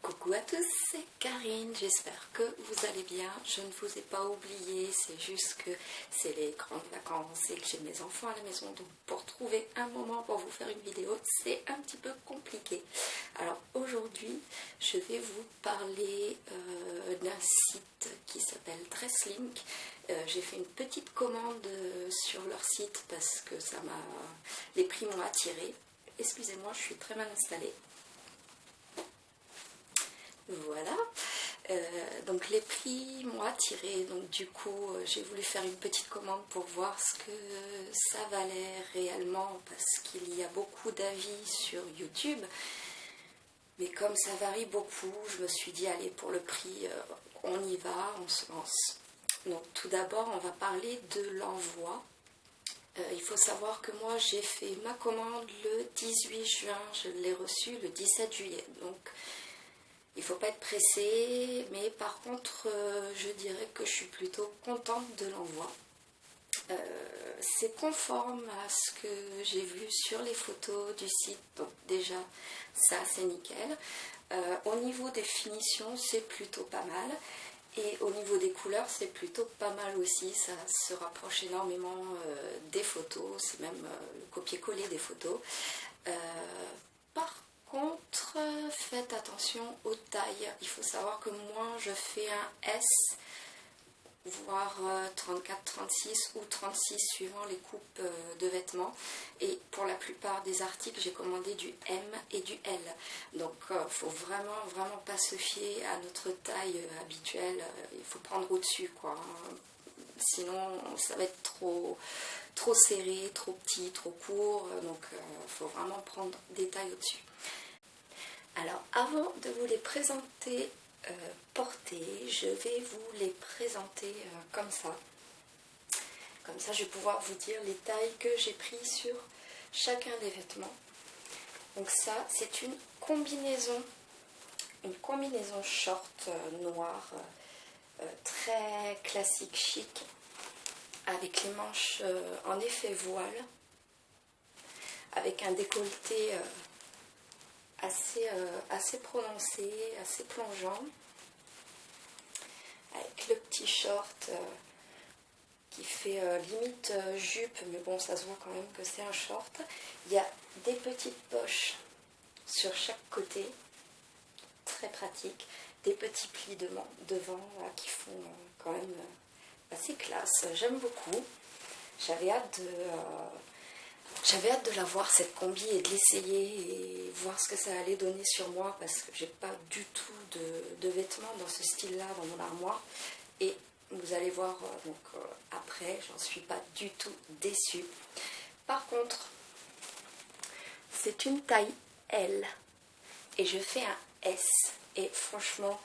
Coucou à tous, c'est Karine, j'espère que vous allez bien. Je ne vous ai pas oublié, c'est juste que c'est les grandes vacances et que j'ai mes enfants à la maison. Donc pour trouver un moment pour vous faire une vidéo, c'est un petit peu compliqué. Alors aujourd'hui, je vais vous parler d'un site qui s'appelle Dresslink. J'ai fait une petite commande sur leur site parce que les prix m'ont attiré. Excusez-moi, je suis très mal installée. Voilà, donc les prix m'ont attiré, donc du coup j'ai voulu faire une petite commande pour voir ce que ça valait réellement parce qu'il y a beaucoup d'avis sur YouTube, mais comme ça varie beaucoup, je me suis dit allez, pour le prix on y va, on se lance. Donc tout d'abord on va parler de l'envoi. Il faut savoir que moi j'ai fait ma commande le 18 juin, je l'ai reçue le 17 juillet, donc il ne faut pas être pressé, mais par contre, je dirais que je suis plutôt contente de l'envoi. C'est conforme à ce que j'ai vu sur les photos du site, donc déjà, ça c'est nickel. Au niveau des finitions, c'est plutôt pas mal. Et au niveau des couleurs, c'est plutôt pas mal aussi. Ça se rapproche énormément des photos, c'est même le copier-coller des photos. Par contre, faites attention aux tailles. Il faut savoir que moi je fais un S, voire 34, 36 ou 36 suivant les coupes de vêtements. Et pour la plupart des articles, j'ai commandé du M et du L. Donc il ne faut vraiment pas se fier à notre taille habituelle. Il faut prendre au-dessus, quoi. Sinon, ça va être trop serré, trop petit, trop court. Donc il faut vraiment prendre des tailles au-dessus. Alors, avant de vous les présenter portés, je vais vous les présenter comme ça. Comme ça, je vais pouvoir vous dire les tailles que j'ai prises sur chacun des vêtements. Donc ça, c'est une combinaison short noire, très classique, chic, avec les manches en effet voile, avec un décolleté assez prononcé, assez plongeant, avec le petit short qui fait limite jupe, mais bon, ça se voit quand même que c'est un short. Il y a des petites poches sur chaque côté, très pratique, des petits plis devant qui font quand même assez classe. J'aime beaucoup. J'avais hâte de la voir, cette combi, et de l'essayer et voir ce que ça allait donner sur moi parce que j'ai pas du tout de vêtements dans ce style-là dans mon armoire. Et vous allez voir après, j'en suis pas du tout déçue. Par contre, c'est une taille L et je fais un S. Et franchement,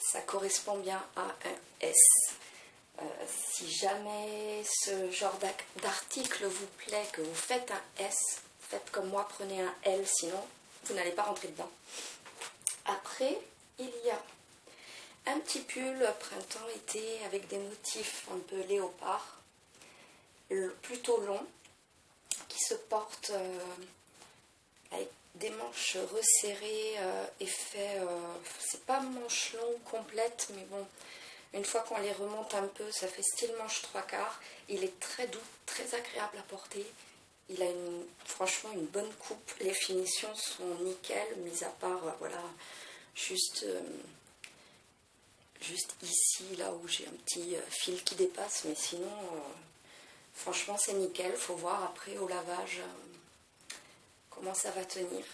ça correspond bien à un S. Si jamais ce genre d'article vous plaît, que vous faites un S, faites comme moi, prenez un L, sinon vous n'allez pas rentrer dedans. Après, il y a un petit pull printemps-été avec des motifs un peu léopard, plutôt long, qui se porte avec des manches resserrées, c'est pas manche longue complète, mais bon, une fois qu'on les remonte un peu, ça fait style manche 3/4. Il est très doux, très agréable à porter. Il a franchement une bonne coupe. Les finitions sont nickel, mis à part, voilà, juste ici, là où j'ai un petit fil qui dépasse. Mais sinon, franchement, c'est nickel. Faut voir après au lavage comment ça va tenir.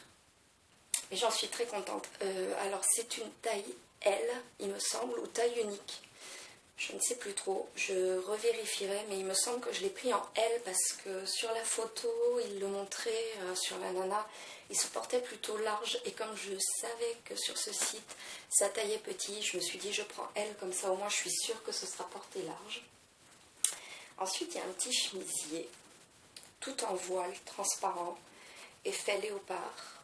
Mais j'en suis très contente. Alors, c'est une taille L, il me semble, ou taille unique. Je ne sais plus trop, je revérifierai, mais il me semble que je l'ai pris en L parce que sur la photo, il le montrait sur la nana, il se portait plutôt large et comme je savais que sur ce site, ça taillait petit, je me suis dit je prends L comme ça au moins je suis sûre que ce sera porté large. Ensuite, il y a un petit chemisier, tout en voile, transparent, effet léopard,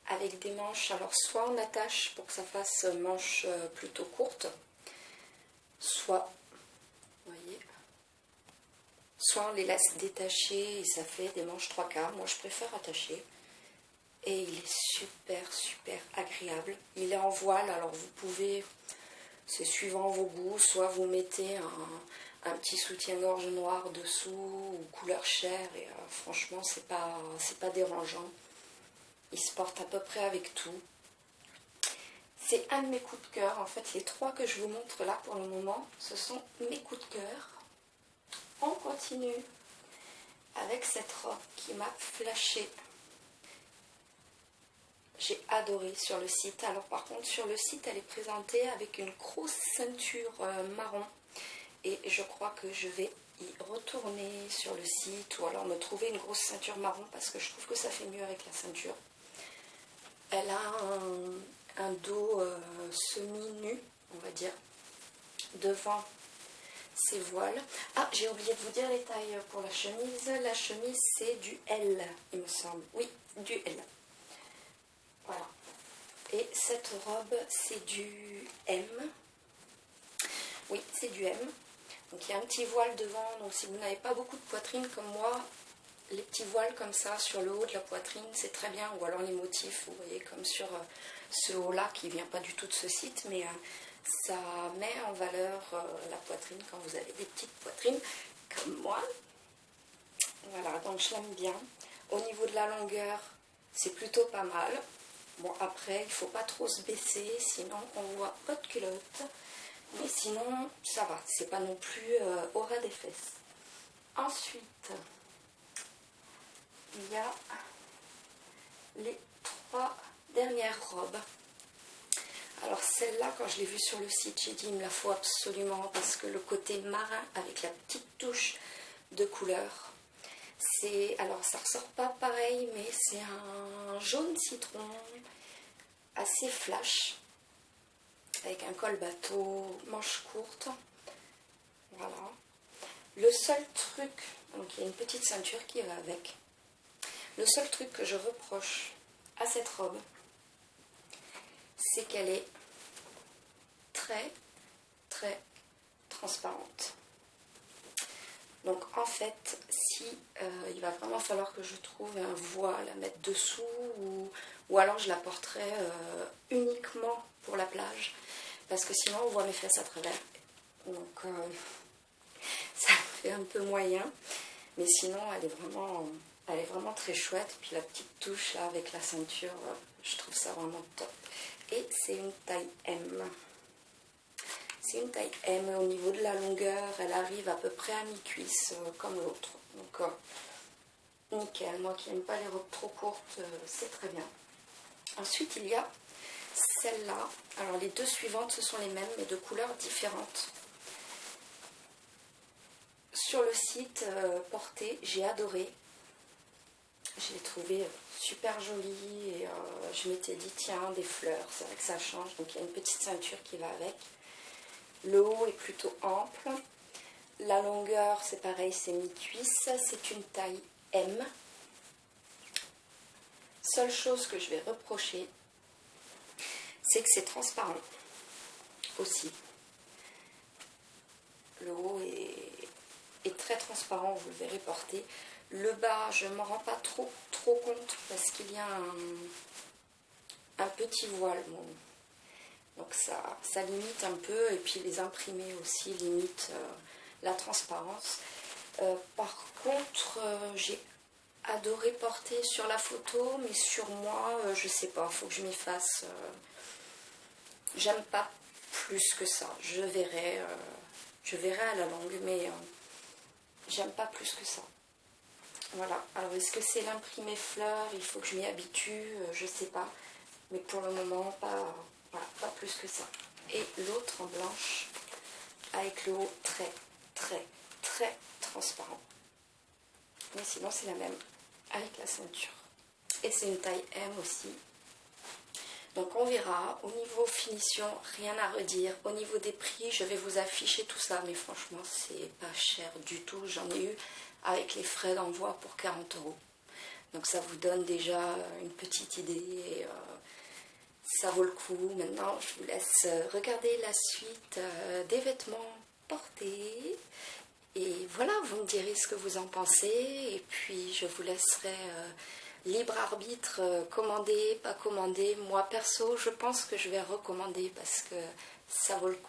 avec des manches, alors soit on attache pour que ça fasse manche plutôt courte, soit, vous voyez, soit on les laisse détacher et ça fait des manches 3/4. Moi je préfère attacher. et il est super super agréable. Il est en voile, alors vous pouvez, c'est suivant vos goûts, soit vous mettez un petit soutien-gorge noir dessous ou couleur chair et franchement c'est pas dérangeant. Il se porte à peu près avec tout. C'est un de mes coups de cœur. En fait, les trois que je vous montre là pour le moment, ce sont mes coups de cœur. On continue avec cette robe qui m'a flashé. J'ai adoré sur le site. Alors par contre, sur le site, elle est présentée avec une grosse ceinture marron. Et je crois que je vais y retourner sur le site ou alors me trouver une grosse ceinture marron parce que je trouve que ça fait mieux avec la ceinture. Elle a un dos semi-nu, on va dire, devant ses voiles. Ah, j'ai oublié de vous dire les tailles pour la chemise. La chemise, c'est du L, il me semble. Oui, du L. Voilà. Et cette robe, c'est du M. Oui, c'est du M. Donc il y a un petit voile devant. Donc si vous n'avez pas beaucoup de poitrine comme moi, les petits voiles comme ça sur le haut de la poitrine, c'est très bien. Ou alors les motifs, vous voyez, comme sur ce haut-là qui ne vient pas du tout de ce site, mais ça met en valeur la poitrine quand vous avez des petites poitrines comme moi. Voilà, donc je l'aime bien. Au niveau de la longueur, c'est plutôt pas mal. Bon, après, il ne faut pas trop se baisser, sinon on voit pas de culotte. Mais sinon, ça va, c'est pas non plus au ras des fesses. Ensuite, il y a les trois dernières robes. Alors celle-là, quand je l'ai vue sur le site, j'ai dit il me la faut absolument parce que le côté marin avec la petite touche de couleur, c'est, alors ça ressort pas pareil, mais c'est un jaune citron assez flash avec un col bateau, manche courte. Voilà. Le seul truc, donc il y a une petite ceinture qui va avec. Le seul truc que je reproche à cette robe, c'est qu'elle est très très transparente. Donc en fait, si il va vraiment falloir que je trouve un voile à mettre dessous ou alors je la porterai uniquement pour la plage parce que sinon on voit mes fesses à travers. Donc ça fait un peu moyen, mais sinon elle est vraiment très chouette. Puis la petite touche là avec la ceinture, je trouve ça vraiment top. Et c'est une taille M. C'est une taille M. Au niveau de la longueur, elle arrive à peu près à mi-cuisse comme l'autre. Donc nickel. Moi qui n'aime pas les robes trop courtes, c'est très bien. Ensuite il y a celle-là. Alors les deux suivantes ce sont les mêmes mais de couleurs différentes. Sur le site porté, j'ai adoré. Je l'ai trouvé super jolie et je m'étais dit tiens des fleurs, c'est vrai que ça change. Donc il y a une petite ceinture qui va avec. Le haut est plutôt ample. La longueur, c'est pareil, c'est mi-cuisse. C'est une taille M. Seule chose que je vais reprocher, c'est que c'est transparent aussi. Le haut est très transparent, vous le verrez porter. Le bas, je ne m'en rends pas trop compte parce qu'il y a un petit voile. Bon. Donc ça limite un peu et puis les imprimés aussi limitent la transparence. Par contre, j'ai adoré porter sur la photo, mais sur moi, je sais pas, il faut que je m'y fasse. J'aime pas plus que ça. Je verrai à la longue, mais j'aime pas plus que ça. Voilà. Alors est-ce que c'est l'imprimé fleur? Il faut que je m'y habitue, je sais pas. Mais pour le moment, pas. Voilà, pas plus que ça. Et l'autre en blanche, avec le haut très, très, très transparent. Mais sinon, c'est la même, avec la ceinture. Et c'est une taille M aussi. Donc on verra. Au niveau finition, rien à redire. Au niveau des prix, je vais vous afficher tout ça. Mais franchement, c'est pas cher du tout. J'en ai eu avec les frais d'envoi pour 40 €. Donc ça vous donne déjà une petite idée. Et, ça vaut le coup. Maintenant, je vous laisse regarder la suite des vêtements portés. Et voilà, vous me direz ce que vous en pensez. Et puis, je vous laisserai libre arbitre, commander, pas commander. Moi perso, je pense que je vais recommander parce que ça vaut le coup.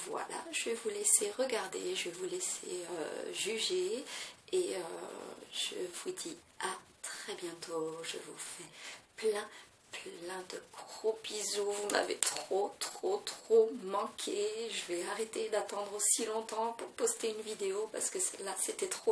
Voilà, je vais vous laisser regarder, je vais vous laisser juger et je vous dis à très bientôt. Je vous fais plein de gros bisous. Vous m'avez trop manqué. Je vais arrêter d'attendre aussi longtemps pour poster une vidéo parce que celle-là c'était trop long.